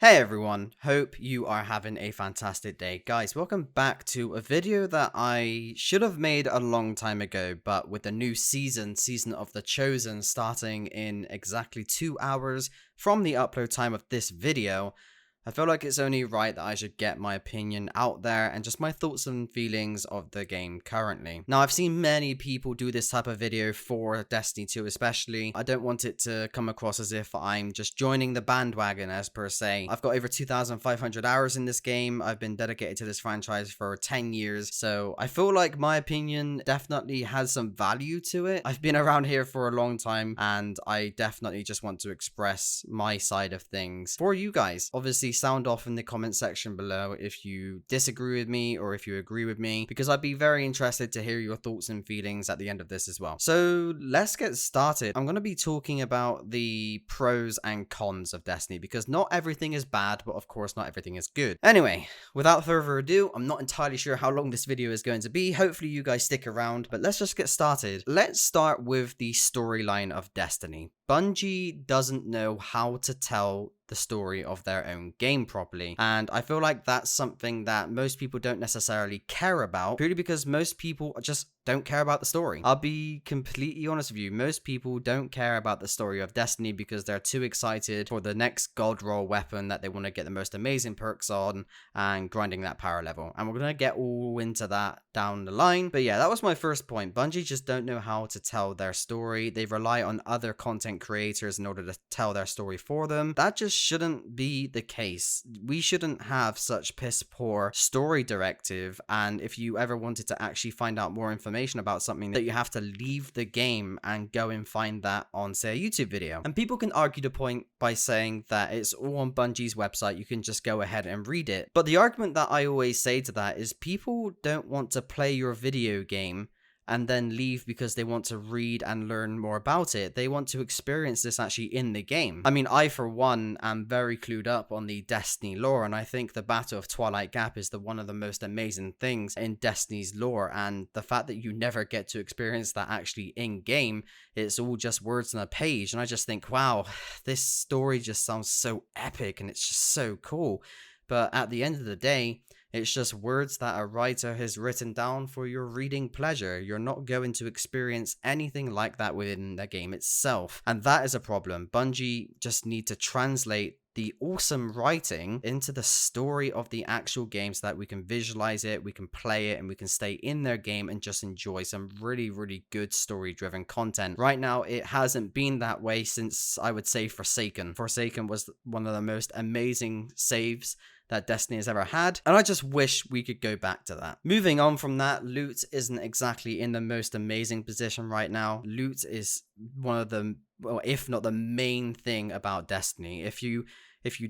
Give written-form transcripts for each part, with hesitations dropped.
Hey everyone, hope you are having a fantastic day. Guys, welcome back to a video that I should have made a long time ago, but with the new season of The Chosen starting in exactly 2 hours from the upload time of this video, I feel like it's only right that I should get my opinion out there and just my thoughts and feelings of the game currently. Now, I've seen many people do this type of video for Destiny 2 especially. I don't want it to come across as if I'm just joining the bandwagon as per se. I've got over 2,500 hours in this game. I've been dedicated to this franchise for 10 years, so I feel like my opinion definitely has some value to it. I've been around here for a long time, and I definitely just want to express my side of things for you guys. Obviously, sound off in the comment section below if you disagree with me or if you agree with me, because I'd be very interested to hear your thoughts and feelings at the end of this as well. So let's get started. I'm going to be talking about the pros and cons of Destiny, because not everything is bad, but of course not everything is good. Anyway, without further ado, I'm not entirely sure how long this video is going to be. Hopefully you guys stick around, but let's just get started. Let's start with the storyline of Destiny. Bungie doesn't know how to tell the story of their own game properly, and I feel like that's something that most people don't necessarily care about, purely because most people just don't care about the story. I'll be completely honest with you, most people don't care about the story of Destiny because they're too excited for the next god roll weapon that they want to get the most amazing perks on and grinding that power level, and we're gonna get all into that down the line. But yeah, that was my first point. Bungie just don't know how to tell their story. They rely on other content creators in order to tell their story for them. That just shouldn't be the case. We shouldn't have such piss poor story directive, and if you ever wanted to actually find out more information about something, that you have to leave the game and go and find that on, say, a YouTube video. And people can argue the point by saying that it's all on Bungie's website, you can just go ahead and read it. But the argument that I always say to that is people don't want to play your video game and then leave because they want to read and learn more about it. They want to experience this actually in the game. I mean, I for one am very clued up on the Destiny lore, and I think the Battle of Twilight Gap is one of the most amazing things in Destiny's lore, and the fact that you never get to experience that actually in game, it's all just words on a page, and I just think, wow, this story just sounds so epic and it's just so cool. But at the end of the day, it's just words that a writer has written down for your reading pleasure. You're not going to experience anything like that within the game itself. And that is a problem. Bungie just need to translate the awesome writing into the story of the actual game so that we can visualize it, we can play it, and we can stay in their game and just enjoy some really, really good story-driven content. Right now, it hasn't been that way since, I would say, Forsaken. Forsaken was one of the most amazing saves that Destiny has ever had, and I just wish we could go back to that. Moving on from that, loot isn't exactly in the most amazing position right now. Loot is one of the, well, if not the main thing about Destiny. If you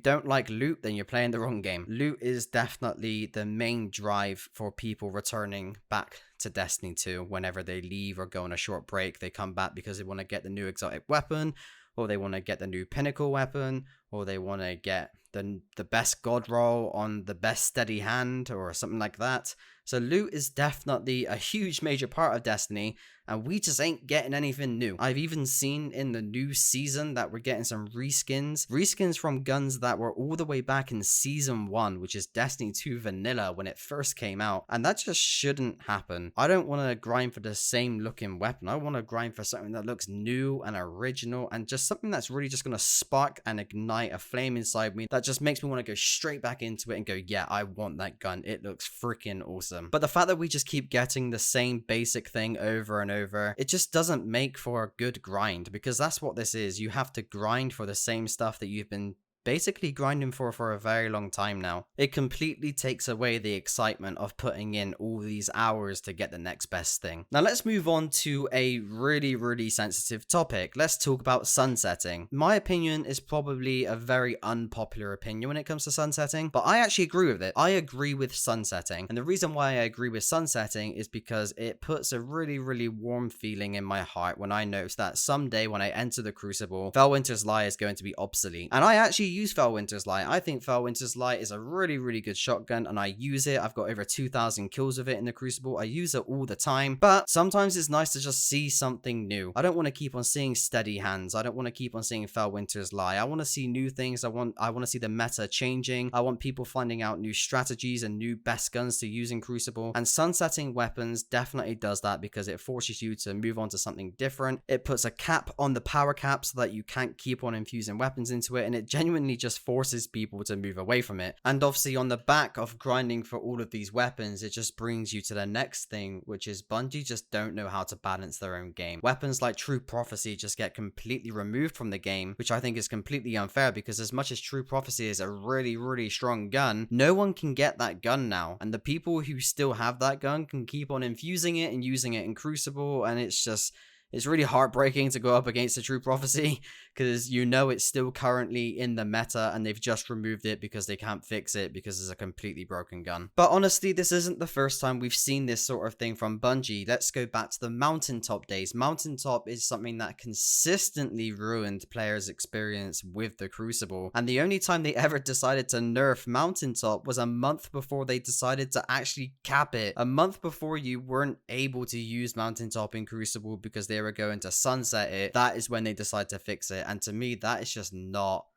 don't like loot, then you're playing the wrong game. Loot is definitely the main drive for people returning back to Destiny 2. Whenever they leave or go on a short break, they come back because they want to get the new exotic weapon, or they want to get the new pinnacle weapon, or they want to get the best god roll on the best steady hand or something like that. So loot is definitely a huge major part of Destiny, and we just ain't getting anything new. I've even seen in the new season that we're getting some reskins from guns that were all the way back in season 1, which is Destiny 2 vanilla when it first came out, and that just shouldn't happen. I don't want to grind for the same looking weapon. I want to grind for something that looks new and original, and just something that's really just going to spark and ignite a flame inside me that just makes me want to go straight back into it and go, yeah, I want that gun. It looks freaking awesome. But the fact that we just keep getting the same basic thing over and over, it just doesn't make for a good grind, because that's what this is. You have to grind for the same stuff that you've been basically grinding for a very long time now. It completely takes away the excitement of putting in all these hours to get the next best thing. Now let's move on to a really, really sensitive topic. Let's talk about sunsetting. My opinion is probably a very unpopular opinion when it comes to sunsetting, but I actually agree with it. I agree with sunsetting, and the reason why I agree with sunsetting is because it puts a really, really warm feeling in my heart when I notice that someday when I enter the Crucible, Felwinter's Lie is going to be obsolete. And I actually use Felwinter's Light. I think Felwinter's Light is a really good shotgun, and I use it. I've got over 2,000 kills with it in the Crucible. I use it all the time, but sometimes it's nice to just see something new. I don't want to keep on seeing Steady Hands. I don't want to keep on seeing Felwinter's Light. I want to see new things. I want to see the meta changing. I want people finding out new strategies and new best guns to use in Crucible. And sunsetting weapons definitely does that because it forces you to move on to something different. It puts a cap on the power cap so that you can't keep on infusing weapons into it, and it genuinely just forces people to move away from it. And obviously on the back of grinding for all of these weapons, it just brings you to the next thing, which is Bungie just don't know how to balance their own game. Weapons like True Prophecy just get completely removed from the game, which I think is completely unfair, because as much as True Prophecy is a really strong gun, no one can get that gun now, and the people who still have that gun can keep on infusing it and using it in Crucible, and it's really heartbreaking to go up against a True Prophecy, because you know it's still currently in the meta and they've just removed it because they can't fix it because it's a completely broken gun. But honestly, this isn't the first time we've seen this sort of thing from Bungie. Let's go back to the Mountaintop days. Mountaintop is something that consistently ruined players' experience with the Crucible, and the only time they ever decided to nerf Mountaintop was a month before they decided to actually cap it. A month before you weren't able to use Mountaintop in Crucible because they were going to sunset it. That is when they decide to fix it, and to me that is just not,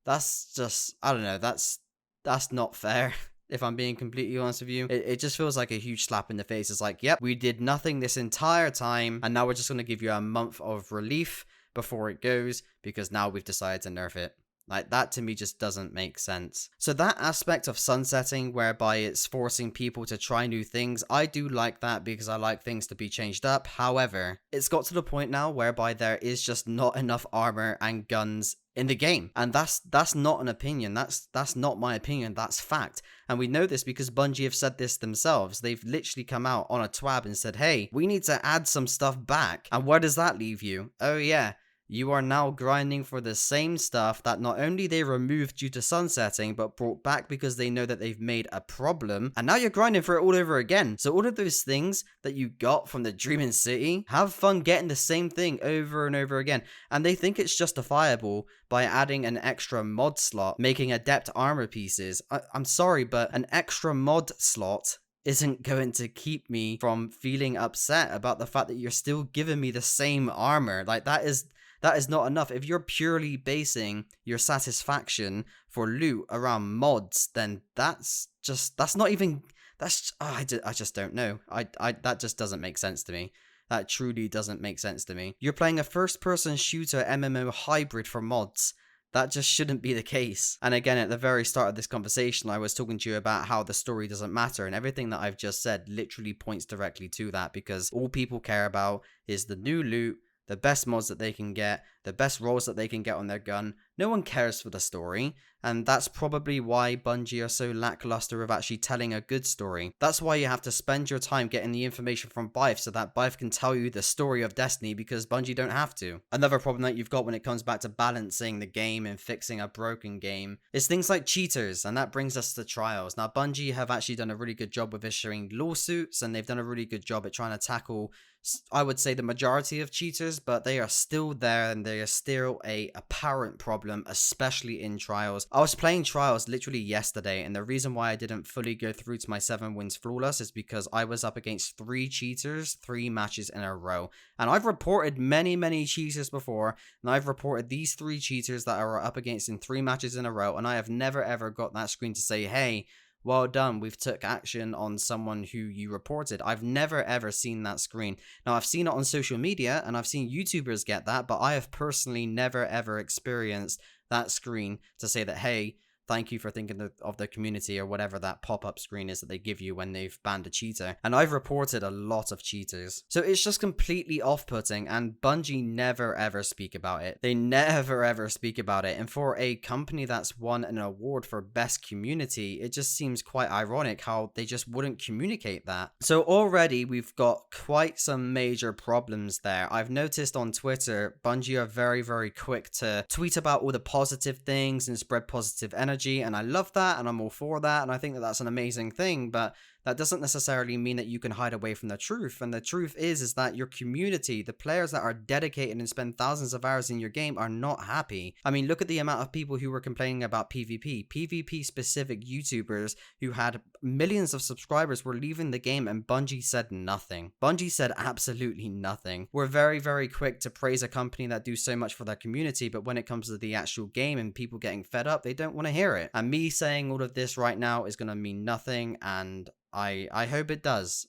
that's just, I don't know, that's not fair. If I'm being completely honest with you, it just feels like a huge slap in the face. It's like, yep, we did nothing this entire time, and now we're just going to give you a month of relief before it goes because now we've decided to nerf it. Like, that to me just doesn't make sense. So that aspect of sunsetting, whereby it's forcing people to try new things, I do like that because I like things to be changed up. However, it's got to the point now whereby there is just not enough armor and guns in the game, and that's not an opinion. That's not my opinion. That's fact. And we know this because Bungie have said this themselves. They've literally come out on a twab and said, hey, we need to add some stuff back. And where does that leave you? Oh yeah, you are now grinding for the same stuff that not only they removed due to sunsetting, but brought back because they know that they've made a problem, and now you're grinding for it all over again. So all of those things that you got from the Dreaming City, have fun getting the same thing over and over again. And they think it's justifiable by adding an extra mod slot, making adept armor pieces. I'm sorry, but an extra mod slot isn't going to keep me from feeling upset about the fact that you're still giving me the same armor. Like, that is not enough. If you're purely basing your satisfaction for loot around mods, then I just don't know. That just doesn't make sense to me. That truly doesn't make sense to me. You're playing a first-person shooter MMO hybrid for mods. That just shouldn't be the case. And again, at the very start of this conversation, I was talking to you about how the story doesn't matter, and everything that I've just said literally points directly to that, because all people care about is the new loot, the best mods that they can get, the best rolls that they can get on their gun. No one cares for the story, and that's probably why Bungie are so lackluster of actually telling a good story. That's why you have to spend your time getting the information from Bife, so that Bife can tell you the story of Destiny, because Bungie don't have to. Another problem that you've got when it comes back to balancing the game and fixing a broken game is things like cheaters, and that brings us to trials. Now, Bungie have actually done a really good job with issuing lawsuits, and they've done a really good job at trying to tackle, I would say, the majority of cheaters, but they are still there, and they are still a apparent problem, especially in trials. I was playing trials literally yesterday, and the reason why I didn't fully go through to my 7 wins flawless is because I was up against 3 cheaters 3 matches in a row. And I've reported many cheaters before, and I've reported these 3 cheaters that I were up against in 3 matches in a row, and I have never ever got that screen to say, hey, well done, we've took action on someone who you reported. I've never ever seen that screen. Now, I've seen it on social media, and I've seen YouTubers get that, but I have personally never ever experienced that screen to say that, hey, thank you for thinking of the community, or whatever that pop-up screen is that they give you when they've banned a cheater. And I've reported a lot of cheaters. So it's just completely off-putting, and Bungie never ever speak about it. They never ever speak about it. And for a company that's won an award for best community, it just seems quite ironic how they just wouldn't communicate that. So already we've got quite some major problems there. I've noticed on Twitter, Bungie are very quick to tweet about all the positive things and spread positive energy, and I love that, and I'm all for that, and I think that that's an amazing thing. But that doesn't necessarily mean that you can hide away from the truth. And the truth is that your community, the players that are dedicated and spend thousands of hours in your game, are not happy. I mean, look at the amount of people who were complaining about PvP specific YouTubers who had millions of subscribers were leaving the game, and Bungie said nothing. Bungie said absolutely nothing. We're very, very quick to praise a company that do so much for their community, but when it comes to the actual game and people getting fed up, they don't want to hear it. And me saying all of this right now is going to mean nothing, and I hope it does.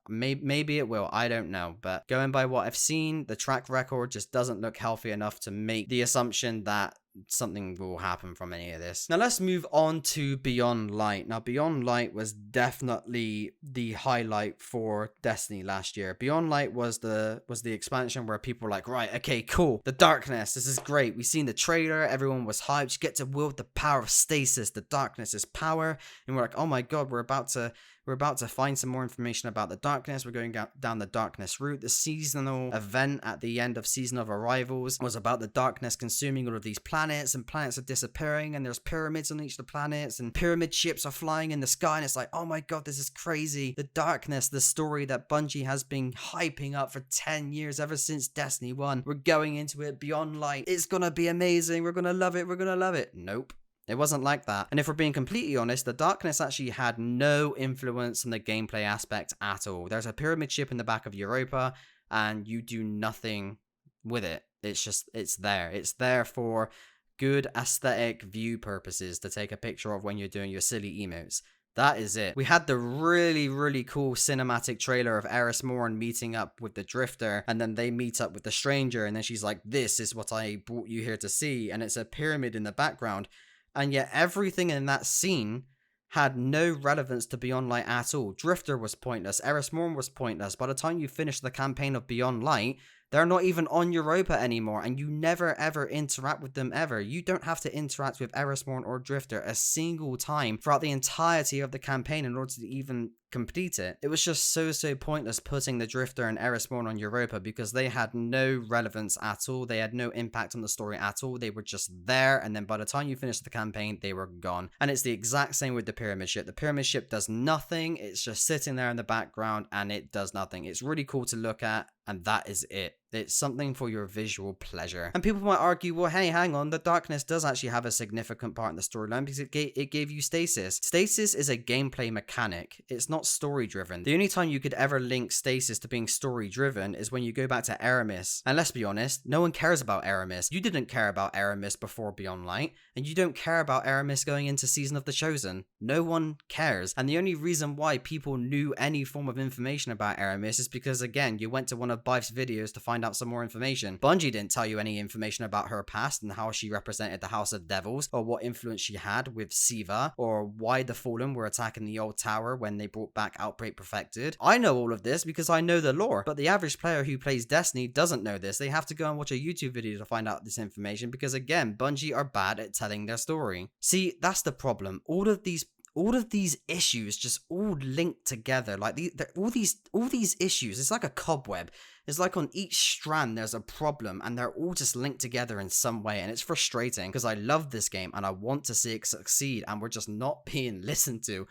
Maybe it will. I don't know. But going by what I've seen, the track record just doesn't look healthy enough to make the assumption that something will happen from any of this. Now let's move on to Beyond Light. Now Beyond Light was definitely the highlight for Destiny last year. Beyond Light was the expansion where people were like, right, okay, cool, the darkness, this is great. We seen the trailer, everyone was hyped. You get to wield the power of stasis. The darkness is power, and we're like, oh my god, we're about to find some more information about the darkness. We're going down the darkness route. The seasonal event at the end of Season of Arrivals was about the darkness consuming all of these planets, and planets are disappearing, and there's pyramids on each of the planets, and pyramid ships are flying in the sky, and it's like, oh my god, this is crazy. The darkness, the story that Bungie has been hyping up for 10 years, ever since Destiny 1. We're going into it. Beyond Light, it's gonna be amazing. We're gonna love it. We're gonna love it. Nope. It wasn't like that. And if we're being completely honest, the darkness actually had no influence on the gameplay aspect at all. There's a pyramid ship in the back of Europa, and you do nothing with it. It's there. It's there for good aesthetic view purposes to take a picture of when you're doing your silly emotes. That is it. We had the really, really cool cinematic trailer of Eris Morn meeting up with the Drifter, and then they meet up with the Stranger, and then she's like, this is what I brought you here to see, and it's a pyramid in the background. And yet everything in that scene had no relevance to Beyond Light at all. Drifter was pointless. Eris Morn was pointless. By the time you finish the campaign of Beyond Light, they're not even on Europa anymore, and you never ever interact with them ever. You don't have to interact with Eris Morn or Drifter a single time throughout the entirety of the campaign in order to even complete it. It was just so pointless putting the Drifter and Eris Morn on Europa, because they had no relevance at all. They had no impact on the story at all. They were just there, and then by the time you finished the campaign, they were gone. And it's the exact same with the pyramid ship. The pyramid ship does nothing. It's just sitting there in the background, and it does nothing. It's really cool to look at, and that is it. It's something for your visual pleasure. And people might argue, well, hey, hang on, the darkness does actually have a significant part in the storyline, because it gave you stasis. Stasis is a gameplay mechanic. It's not story driven. The only time you could ever link stasis to being story driven is when you go back to Aramis. And let's be honest, no one cares about Aramis. You didn't care about Aramis before Beyond Light, and you don't care about Aramis going into Season of the Chosen. No one cares. And the only reason why people knew any form of information about Aramis is because, again, you went to one of Bife's videos to find out some more information. Bungie didn't tell you any information about her past and how she represented the House of Devils, or what influence she had with Siva, or why the Fallen were attacking the old tower when they brought back Outbreak Perfected. I know all of this because I know the lore, but the average player who plays Destiny doesn't know this. They have to go and watch a YouTube video to find out this information, because again, Bungie are bad at telling their story. See, that's the problem. All of these issues just all linked together. Like all these issues, it's like a cobweb. It's like on each strand there's a problem, and they're all just linked together in some way, and it's frustrating because I love this game and I want to see it succeed, and we're just not being listened to.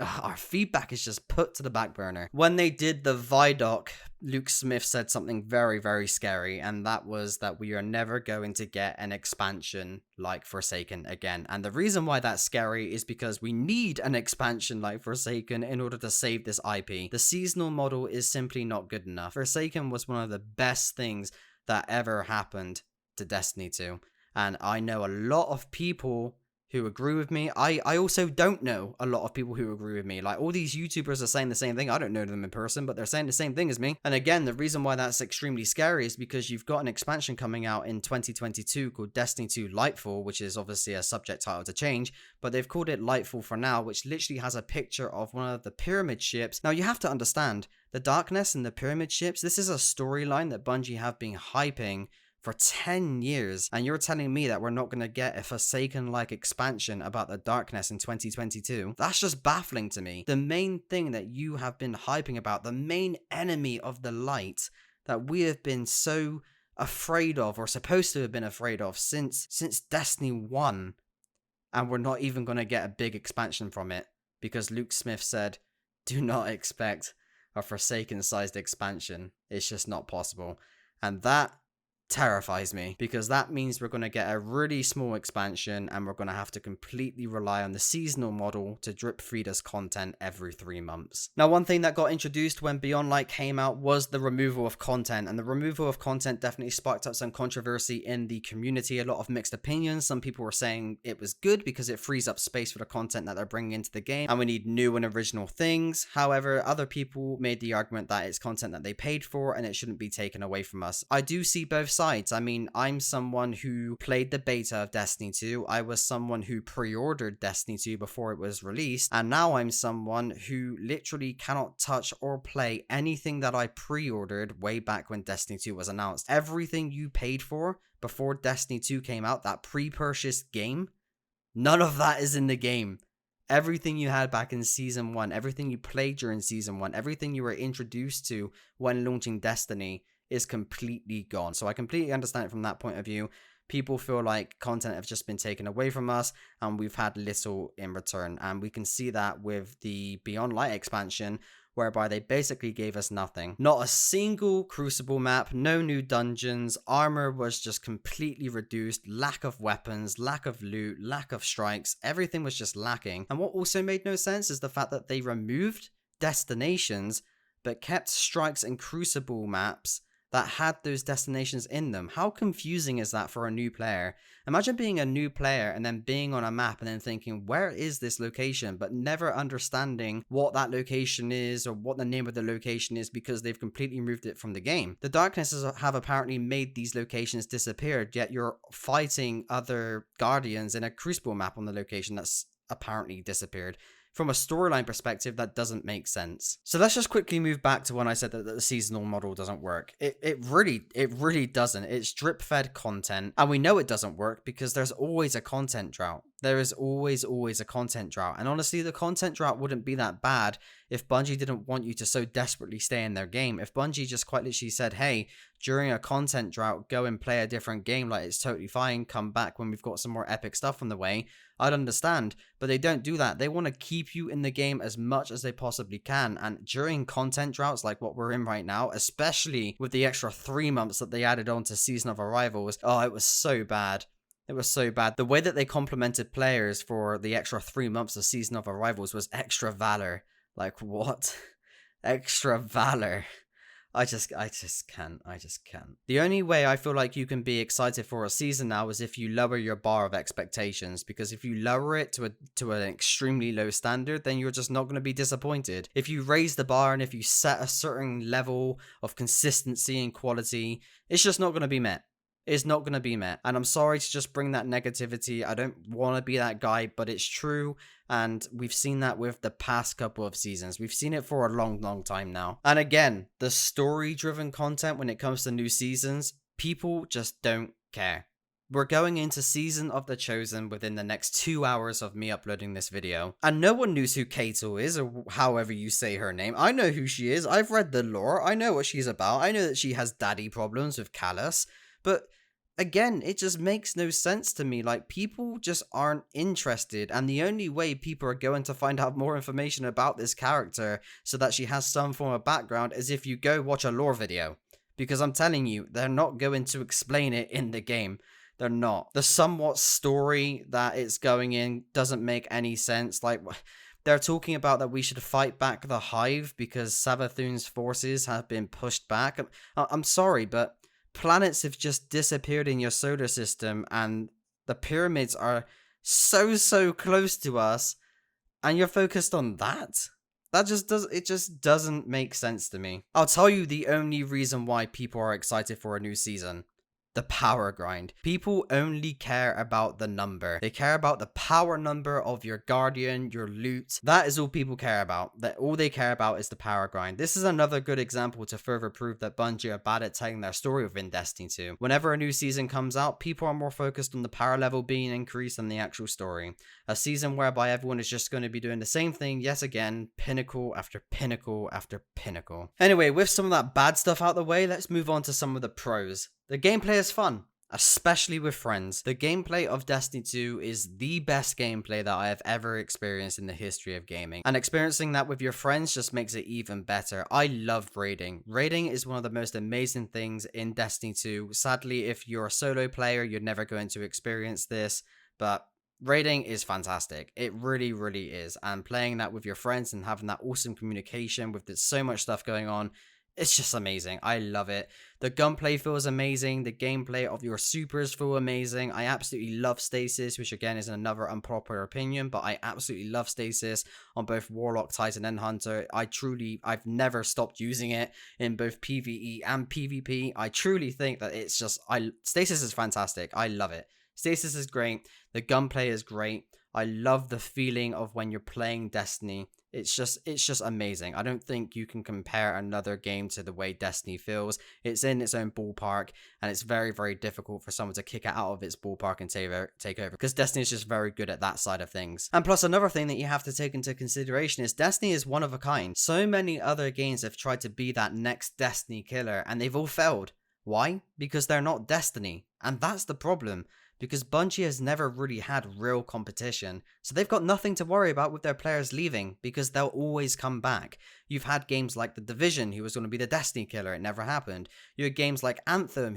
Our feedback is just put to the back burner. When they did the Vidoc, Luke Smith said something very, very scary, and that was that we are never going to get an expansion like Forsaken again. And the reason why that's scary is because we need an expansion like Forsaken in order to save this IP. The seasonal model is simply not good enough. Forsaken was one of the best things that ever happened to Destiny 2, and I know a lot of people who agree with me. I also don't know a lot of people who agree with me. Like, all these YouTubers are saying the same thing. I don't know them in person, but they're saying the same thing as me. And again, the reason why that's extremely scary is because you've got an expansion coming out in 2022 called Destiny 2 Lightfall, which is obviously a subject title to change, but they've called it Lightfall for now, which literally has a picture of one of the pyramid ships. Now, you have to understand, the darkness and the pyramid ships, this is a storyline that Bungie have been hyping for 10 years, and you're telling me that we're not going to get a Forsaken-like expansion about the darkness in 2022? That's just baffling to me. The main thing that you have been hyping about, the main enemy of the light that we have been so afraid of, or supposed to have been afraid of since Destiny 1, and we're not even going to get a big expansion from it because Luke Smith said do not expect a Forsaken sized expansion. It's just not possible. And that terrifies me, because that means we're going to get a really small expansion and we're going to have to completely rely on the seasonal model to drip feed us content every 3 months. Now, one thing that got introduced when Beyond Light came out was the removal of content, and the removal of content definitely sparked up some controversy in the community. A lot of mixed opinions. Some people were saying it was good because it frees up space for the content that they're bringing into the game and we need new and original things. However, other people made the argument that it's content that they paid for and it shouldn't be taken away from us. I do see both sides. I mean, I'm someone who played the beta of Destiny 2. I was someone who pre-ordered Destiny 2 before it was released. And now I'm someone who literally cannot touch or play anything that I pre-ordered way back when Destiny 2 was announced. Everything you paid for before Destiny 2 came out, that pre-purchased game, none of that is in the game. Everything you had back in Season 1, everything you played during Season 1, everything you were introduced to when launching Destiny is completely gone. So I completely understand it from that point of view. People feel like content have just been taken away from us and we've had little in return. And we can see that with the Beyond Light expansion, whereby they basically gave us nothing. Not a single Crucible map, no new dungeons, armor was just completely reduced, lack of weapons, lack of loot, lack of strikes, everything was just lacking. And what also made no sense is the fact that they removed destinations but kept strikes and Crucible maps that had those destinations in them. How confusing is that for a new player? Imagine being a new player and then being on a map and then thinking, where is this location? But never understanding what that location is or what the name of the location is because they've completely removed it from the game. The Darknesses have apparently made these locations disappear, yet you're fighting other Guardians in a Crucible map on the location that's apparently disappeared. From a storyline perspective, that doesn't make sense. So let's just quickly move back to when I said that the seasonal model doesn't work. It really doesn't. It's drip fed content, and we know it doesn't work because there's always a content drought. There is always a content drought. And honestly, the content drought wouldn't be that bad if Bungie didn't want you to so desperately stay in their game. If Bungie just quite literally said, hey, during a content drought, go and play a different game, like it's totally fine, come back when we've got some more epic stuff on the way, I'd understand. But they don't do that. They want to keep you in the game as much as they possibly can. And during content droughts like what we're in right now, especially with the extra 3 months that they added on to Season of Arrivals, oh, it was so bad. It was so bad. The way that they complimented players for the extra 3 months of Season of Arrivals was extra valor. Like, what? Extra valor. I just can't. The only way I feel like you can be excited for a season now is if you lower your bar of expectations, because if you lower it to an extremely low standard, then you're just not going to be disappointed. If you raise the bar and if you set a certain level of consistency and quality, it's just not going to be met. It's not going to be met. And I'm sorry to just bring that negativity. I don't want to be that guy, but it's true. And we've seen that with the past couple of seasons. We've seen it for a long time now. And again, the story-driven content when it comes to new seasons, people just don't care. We're going into Season of the Chosen within the next 2 hours of me uploading this video. And no one knows who Kato is, or however you say her name. I know who she is. I've read the lore. I know what she's about. I know that she has daddy problems with Callus. But again, it just makes no sense to me. Like, people just aren't interested. And the only way people are going to find out more information about this character so that she has some form of background is if you go watch a lore video. Because I'm telling you, they're not going to explain it in the game. They're not. The somewhat story that it's going in doesn't make any sense. Like, they're talking about that we should fight back the Hive because Savathun's forces have been pushed back. I'm sorry, but planets have just disappeared in your solar system and the pyramids are so close to us and you're focused on that? It just doesn't make sense to me. I'll tell you the only reason why people are excited for a new season. The power grind. People only care about the number. They care about the power number of your guardian, your loot. That is all people care about. That all they care about is the power grind. This is another good example to further prove that Bungie are bad at telling their story within Destiny 2. Whenever a new season comes out, people are more focused on the power level being increased than the actual story. A season whereby everyone is just going to be doing the same thing yet again, pinnacle after pinnacle after pinnacle. Anyway, with some of that bad stuff out the way, let's move on to some of the pros. The gameplay is fun. especially with friends. The gameplay of Destiny 2 is the best gameplay that I have ever experienced in the history of gaming, and experiencing that with your friends just makes it even better. I love raiding. Raiding is one of the most amazing things in Destiny 2. Sadly, if you're a solo player, you're never going to experience this, but raiding is fantastic. It really, really is. And playing that with your friends and having that awesome communication with so much stuff going on, it's just amazing. I love it. The gunplay feels amazing. The gameplay of your supers feel amazing. I absolutely love stasis, which again is another unpopular opinion, but I absolutely love stasis on both Warlock, Titan, and Hunter. I've never stopped using it in both PvE and PvP. I truly think that it's just, stasis is fantastic. I love it. Stasis is great. The gunplay is great. I love the feeling of when you're playing Destiny. It's just amazing. I don't think you can compare another game to the way Destiny feels. It's in its own ballpark, and it's very, very difficult for someone to kick it out of its ballpark and take over, because Destiny is just very good at that side of things. And plus, another thing that you have to take into consideration is Destiny is one of a kind. So many other games have tried to be that next Destiny killer, and they've all failed. Why? Because they're not Destiny. And that's the problem. Because Bungie has never really had real competition, so they've got nothing to worry about with their players leaving, because they'll always come back. You've had games like The Division, who was going to be the Destiny killer, it never happened. You had games like Anthem,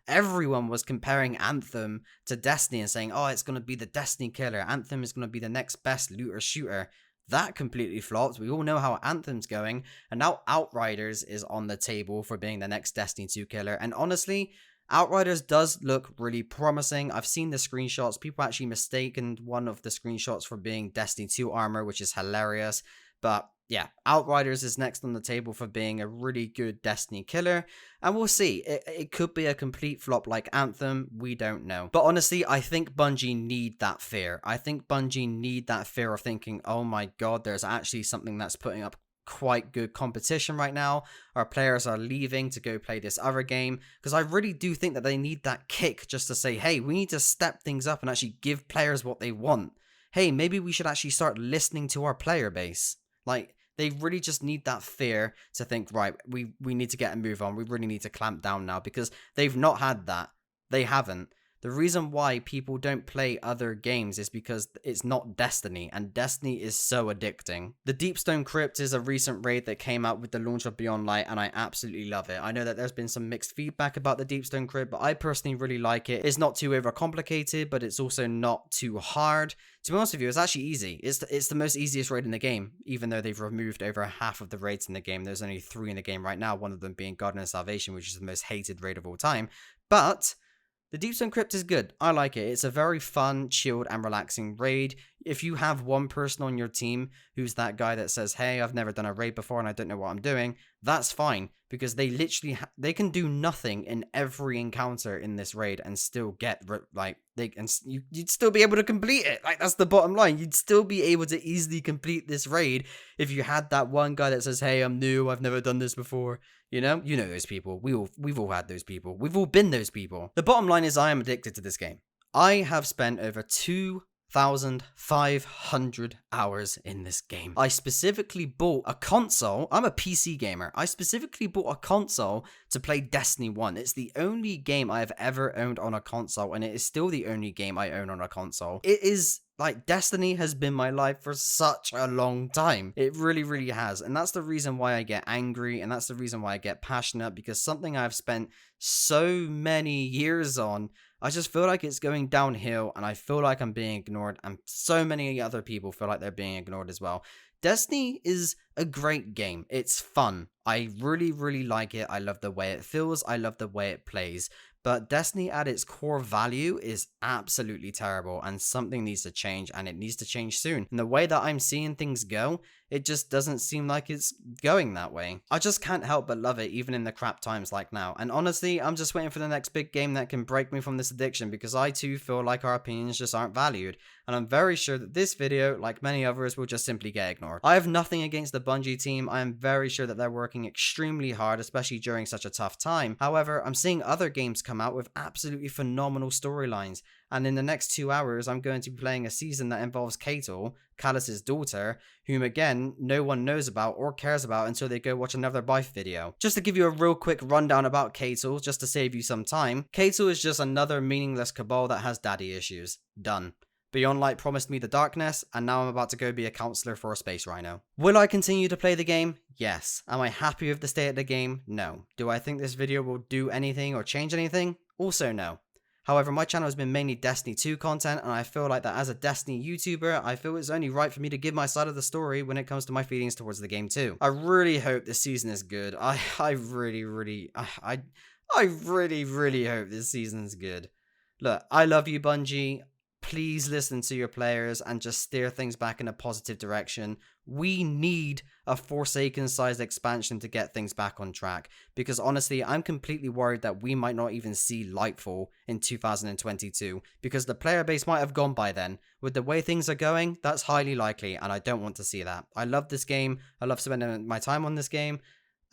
everyone was comparing Anthem to Destiny and saying, oh, it's going to be the Destiny killer, Anthem is going to be the next best looter shooter. That completely flopped. We all know how Anthem's going, and now Outriders is on the table for being the next Destiny 2 killer, and honestly, Outriders does look really promising. I've seen the screenshots. People actually mistaken one of the screenshots for being Destiny 2 armor, which is hilarious. But yeah, Outriders is next on the table for being a really good Destiny killer. And we'll see. It could be a complete flop like Anthem. We don't know. But honestly, I think Bungie need that fear. I think Bungie need that fear of thinking, oh my god, there's actually something that's putting up quite good competition right now. Our players are leaving to go play this other game, because I really do think that they need that kick just to say, hey, we need to step things up and actually give players what they want. Hey, maybe we should actually start listening to our player base. Like, they really just need that fear to think, right, we need to get a move on. We really need to clamp down now, because they've not had that. They haven't. The reason why people don't play other games is because it's not Destiny, and Destiny is so addicting. The Deepstone Crypt is a recent raid that came out with the launch of Beyond Light, and I absolutely love it. I know that there's been some mixed feedback about the Deepstone Crypt, but I personally really like it. It's not too overcomplicated, but it's also not too hard. To be honest with you, it's actually easy. It's the most easiest raid in the game, even though they've removed over half of the raids in the game. There's only 3 in the game right now, one of them being Garden of Salvation, which is the most hated raid of all time. But the Deepstone Crypt is good. I like it. It's a very fun, chilled, and relaxing raid. If you have one person on your team who's that guy that says, hey, I've never done a raid before and I don't know what I'm doing, that's fine, because they literally they can do nothing in every encounter in this raid and still get you'd still be able to complete it. Like, that's the bottom line. You'd still be able to easily complete this raid if you had that one guy that says, hey, I'm new, I've never done this before. You know those people. We've all had those people. We've all been those people. The bottom line is, I am addicted to this game. I have spent over 2,500 hours in this game. I specifically bought a console. I'm a PC gamer. I specifically bought a console to play Destiny 1. It's the only game I have ever owned on a console, and it is still the only game I own on a console. It is like, Destiny has been my life for such a long time. It really, really has. And that's the reason why I get angry, and that's the reason why I get passionate, because something I've spent so many years on, I just feel like it's going downhill, and I feel like I'm being ignored, and so many other people feel like they're being ignored as well. Destiny is a great game. It's fun. I really, really like it. I love the way it feels. I love the way it plays. But Destiny at its core value is absolutely terrible, and something needs to change, and it needs to change soon. And the way that I'm seeing things go, it just doesn't seem like it's going that way. I just can't help but love it, even in the crap times like now. And honestly, I'm just waiting for the next big game that can break me from this addiction, because I too feel like our opinions just aren't valued. and I'm very sure that this video, like many others, will just simply get ignored. I have nothing against the Bungie team. I am very sure that they're working extremely hard, especially during such a tough time. However, I'm seeing other games come out with absolutely phenomenal storylines, and in the next 2 hours, I'm going to be playing a season that involves Katel, Callus's daughter, whom again, no one knows about or cares about until they go watch another Bife video. Just to give you a real quick rundown about Katel, just to save you some time, Katel is just another meaningless cabal that has daddy issues. Done. Beyond Light promised me the darkness, and now I'm about to go be a counselor for a space rhino. Will I continue to play the game? Yes. Am I happy with the state of the game? No. Do I think this video will do anything or change anything? Also no. However, my channel has been mainly Destiny 2 content, and I feel like that as a Destiny YouTuber, I feel it's only right for me to give my side of the story when it comes to my feelings towards the game too. I really hope this season is good. I really hope this season is good. Look, I love you, Bungie. Please listen to your players and just steer things back in a positive direction. We need a Forsaken-sized expansion to get things back on track, because honestly, I'm completely worried that we might not even see Lightfall in 2022, because the player base might have gone by then. With the way things are going, that's highly likely, and I don't want to see that. I love this game. I love spending my time on this game.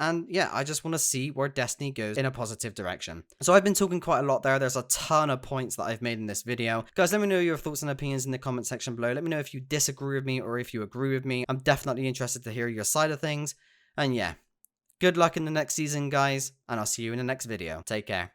And yeah, I just want to see where Destiny goes in a positive direction. So I've been talking quite a lot there. There's a ton of points that I've made in this video. Guys, let me know your thoughts and opinions in the comment section below. Let me know if you disagree with me or if you agree with me. I'm definitely interested to hear your side of things. And yeah, good luck in the next season, guys. And I'll see you in the next video. Take care.